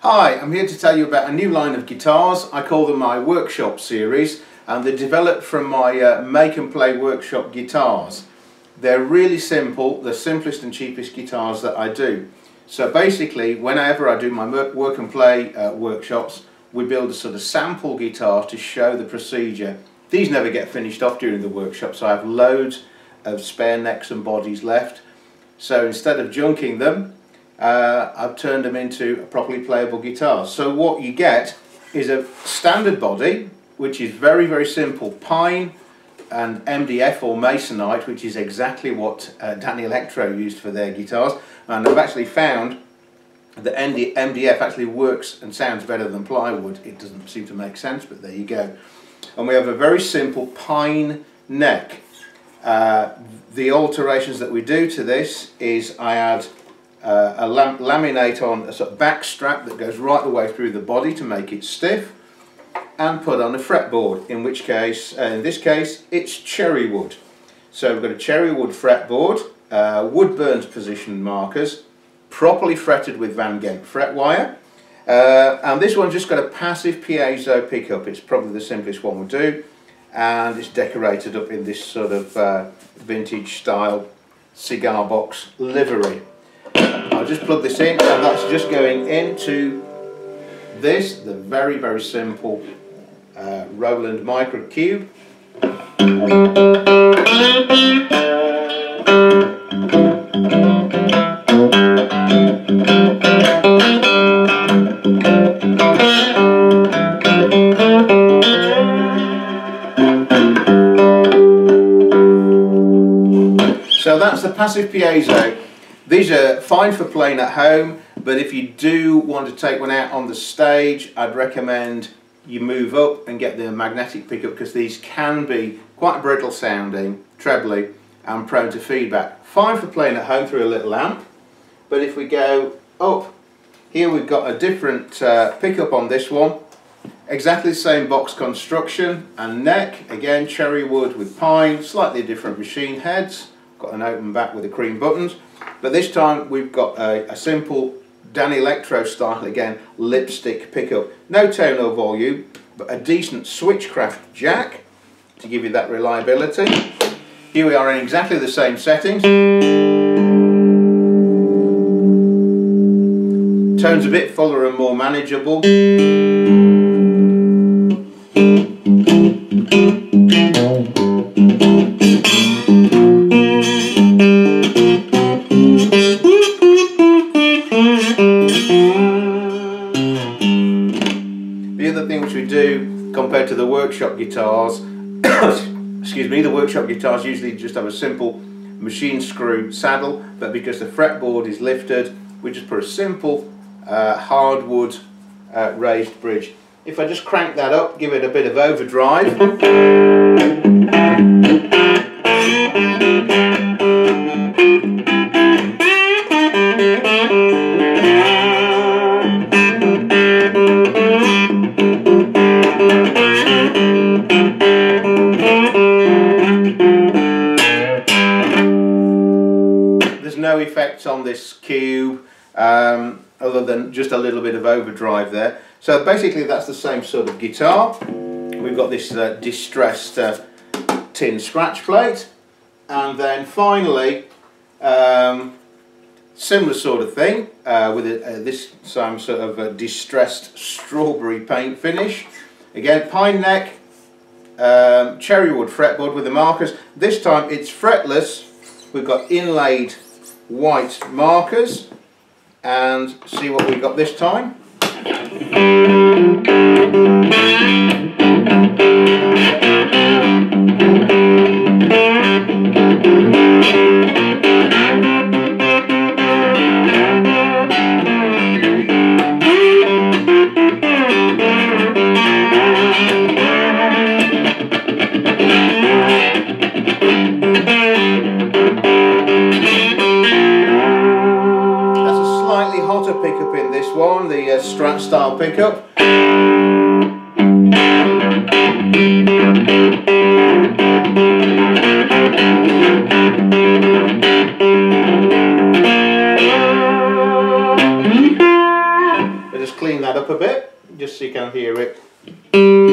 Hi, I'm here to tell you about a new line of guitars. I call them my workshop series, and they're developed from my make and play workshop guitars. They're really simple, the simplest and cheapest guitars that I do. So basically, whenever I do my work and play workshops, we build a sort of sample guitar to show the procedure. These never get finished off during the workshop, so I have loads of spare necks and bodies left. So instead of junking them, I've turned them into a properly playable guitar. So what you get is a standard body, which is very, very simple. Pine and MDF or masonite, which is exactly what Danny Electro used for their guitars. And I've actually found that MDF actually works and sounds better than plywood. It doesn't seem to make sense, but there you go. And we have a very simple pine neck. The alterations that we do to this is I add a laminate on a sort of back strap that goes right the way through the body to make it stiff, and put on a fretboard, in this case it's cherry wood. So we've got a cherry wood fretboard, wood burns position markers, properly fretted with Van Gent fretwire, and this one's just got a passive piezo pickup. It's probably the simplest one we'll do, and it's decorated up in this sort of vintage style cigar box livery. I'll just plug this in, and that's just going into the very, very simple Roland micro cube. So that's the passive piezo. These are fine for playing at home, but if you do want to take one out on the stage, I'd recommend you move up and get the magnetic pickup, because these can be quite brittle sounding, trebly, and prone to feedback. Fine for playing at home through a little amp, but if we go up, here we've got a different pickup on this one. Exactly the same box construction and neck, again cherry wood with pine, slightly different machine heads, got an open back with the cream buttons. But this time we've got a simple Danny Electro style, again, lipstick pickup. No tone or volume, but a decent switchcraft jack to give you that reliability. Here we are in exactly the same settings. Tone's a bit fuller and more manageable. Compared to the workshop guitars, excuse me, the workshop guitars usually just have a simple machine screw saddle, but because the fretboard is lifted, we just put a simple hardwood raised bridge. If I just crank that up, give it a bit of overdrive, no effects on this cube other than just a little bit of overdrive there. So basically that's the same sort of guitar. We've got this distressed tin scratch plate, and then finally similar sort of thing with this same sort of distressed strawberry paint finish. Again, pine neck, cherry wood fretboard with the markers. This time it's fretless. We've got inlaid white markers, and see what we got this time. Pickup in this one, the Strat style pickup. just clean that up a bit, just so you can hear it.